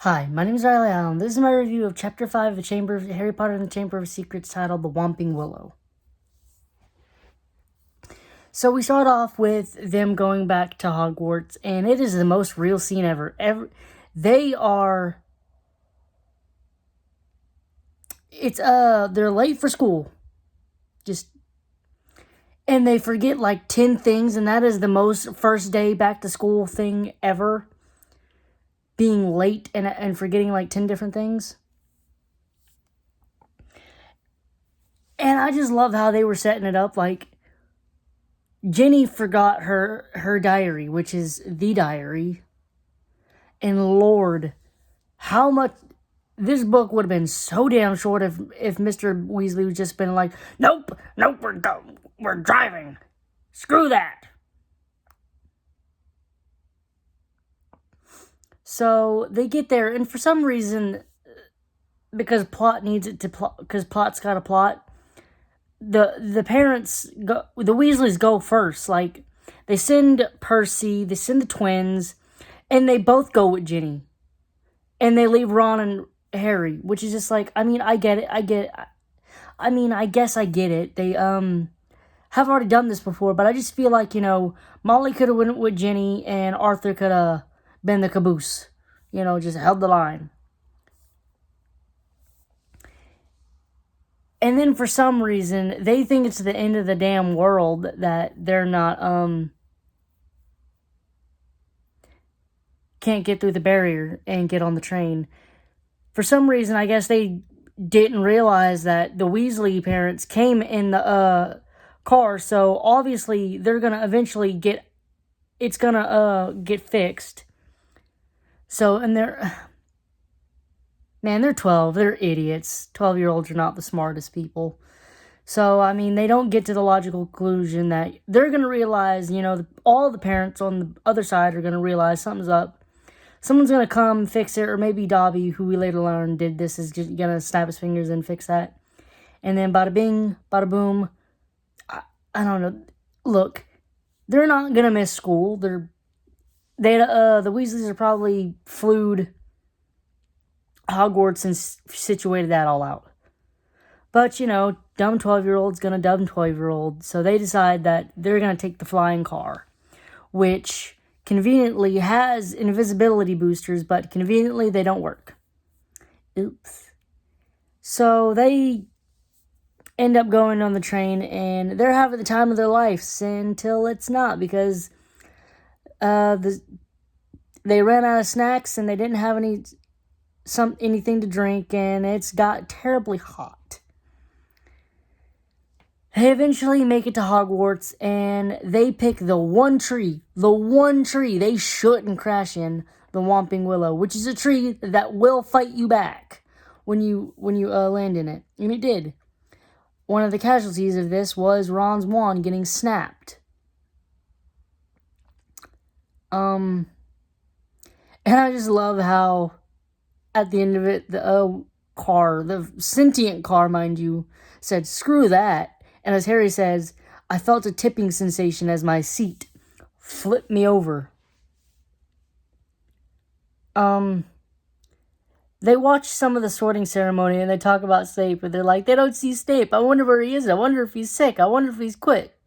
Hi, my name is Riley Allen. This is my review of Chapter 5 of Harry Potter and the Chamber of Secrets, titled The Whomping Willow. So we start off with them going back to Hogwarts, and it is the most real scene ever. They're late for school. And they forget like 10 things, and that is the most first day back to school thing ever. Being late and forgetting like 10 different things. And I just love how they were setting it up. Like, Ginny forgot her diary, which is the diary. And Lord, how much... This book would have been so damn short if Mr. Weasley was just been like, Nope, we're driving. Screw that. So they get there, and for some reason, because plot needs it to plot, because plot's got a plot, the parents go, the Weasleys go first. Like, they send Percy, they send the twins, and they both go with Ginny, and they leave Ron and Harry, which is just like, I mean, I get it. I guess I get it. They have already done this before, but I just feel like, Molly could have went with Ginny, and Arthur could have been the caboose. Just held the line. And then for some reason, they think it's the end of the damn world that they're not, can't get through the barrier and get on the train. For some reason, I guess they didn't realize that the Weasley parents came in the, car, so obviously they're gonna eventually get fixed. So, and they're 12, they're idiots. 12-year-olds are not the smartest people. So, I mean, they don't get to the logical conclusion that they're going to realize, all the parents on the other side are going to realize something's up. Someone's going to come fix it, or maybe Dobby, who we later learn did this, is just going to snap his fingers and fix that. And then bada bing, bada boom. I don't know. Look, they're not going to miss school. The Weasleys are probably flued Hogwarts and situated that all out. But, dumb 12-year-old's gonna dumb 12-year-old, so they decide that they're gonna take the flying car, which conveniently has invisibility boosters, but conveniently they don't work. Oops. So they end up going on the train, and they're having the time of their lives until it's not, because they ran out of snacks and they didn't have anything to drink, and it's got terribly hot. They eventually make it to Hogwarts, and they pick the one tree they shouldn't crash in, the Whomping Willow, which is a tree that will fight you back when you land in it. And it did. One of the casualties of this was Ron's wand getting snapped. And I just love how at the end of it, the sentient car, mind you, said, "Screw that." And as Harry says, "I felt a tipping sensation as my seat flipped me over." They watch some of the sorting ceremony, and they talk about Snape, and they're like, they don't see Snape. I wonder where he is. I wonder if he's sick. I wonder if he's quit.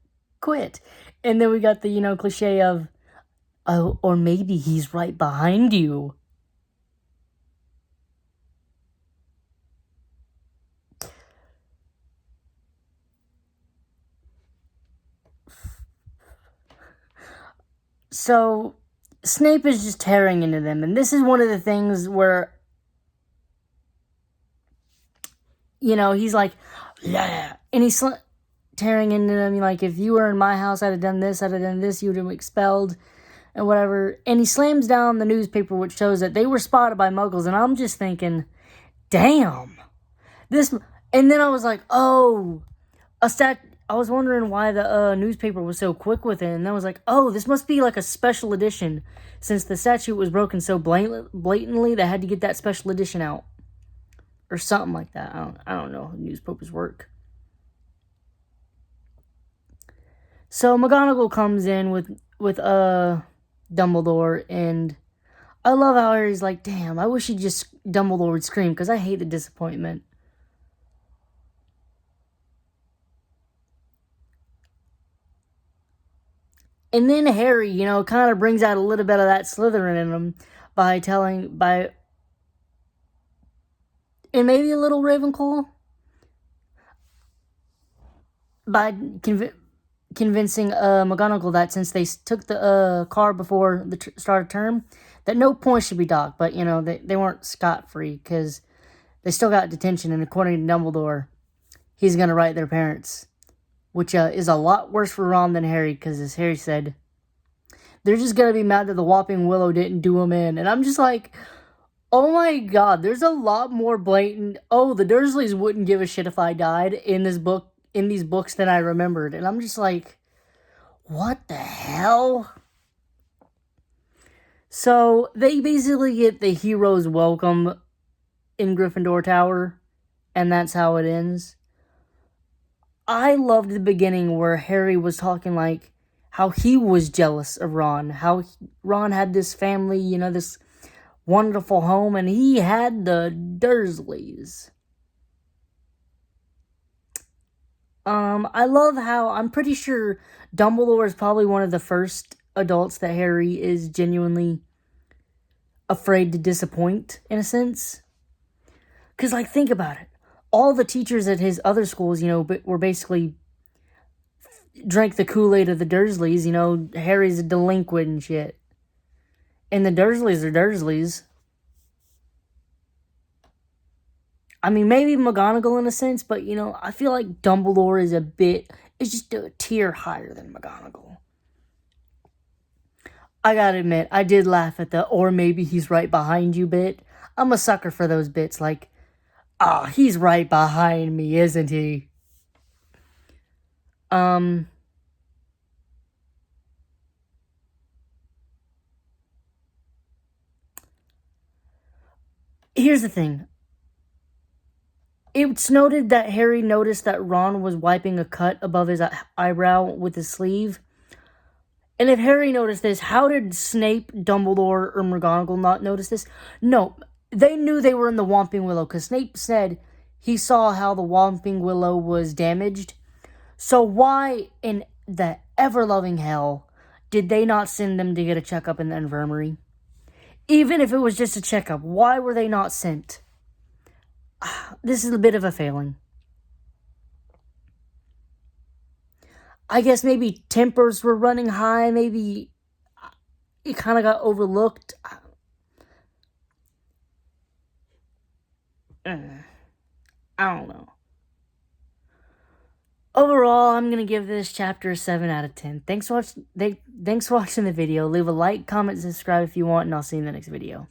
And then we got the, cliche of, oh, or maybe he's right behind you. So, Snape is just tearing into them, and this is one of the things where, he's like, yeah, and he's tearing into them, like, if you were in my house, I'd have done this, you would have been expelled, and whatever, and he slams down the newspaper, which shows that they were spotted by Muggles, and I'm just thinking, damn, and then I was like, oh, I was wondering why the newspaper was so quick with it, and I was like, oh, this must be like a special edition, since the statute was broken so blatantly, they had to get that special edition out, or something like that. I don't know how newspapers work. So McGonagall comes in with Dumbledore, and I love how Harry's like, damn, I wish Dumbledore would scream, because I hate the disappointment. And then Harry, you know, kind of brings out a little bit of that Slytherin in him and maybe a little Ravenclaw, by convincing McGonagall that since they took the car before the start of term, that no points should be docked. But, you know, they weren't scot-free because they still got detention. And according to Dumbledore, he's going to write their parents, which is a lot worse for Ron than Harry, because as Harry said, they're just going to be mad that the Whomping Willow didn't do him in. And I'm just like, oh my god, there's a lot more blatant, oh, the Dursleys wouldn't give a shit if I died in these books than I remembered. And I'm just like, what the hell? So they basically get the hero's welcome in Gryffindor Tower, and that's how it ends. I loved the beginning where Harry was talking like how he was jealous of Ron, how Ron had this family, you know, this wonderful home, and he had the Dursleys. I love how, I'm pretty sure Dumbledore is probably one of the first adults that Harry is genuinely afraid to disappoint, in a sense. Because, like, think about it. All the teachers at his other schools, you know, were basically drank the Kool-Aid of the Dursleys. You know, Harry's a delinquent and shit. And the Dursleys are Dursleys. I mean, maybe McGonagall in a sense, but, you know, I feel like Dumbledore is just a tier higher than McGonagall. I gotta admit, I did laugh at the, or maybe he's right behind you bit. I'm a sucker for those bits, like, ah, he's right behind me, isn't he? Here's the thing. It's noted that Harry noticed that Ron was wiping a cut above his eyebrow with his sleeve. And if Harry noticed this, how did Snape, Dumbledore, or McGonagall not notice this? No, they knew they were in the Whomping Willow, because Snape said he saw how the Whomping Willow was damaged. So why in the ever-loving hell did they not send them to get a checkup in the infirmary? Even if it was just a checkup, why were they not sent? This is a bit of a failing. I guess maybe tempers were running high. Maybe it kind of got overlooked. I don't know. Overall, I'm going to give this chapter a 7 out of 10. Thanks for watching the video. Leave a like, comment, subscribe if you want, and I'll see you in the next video.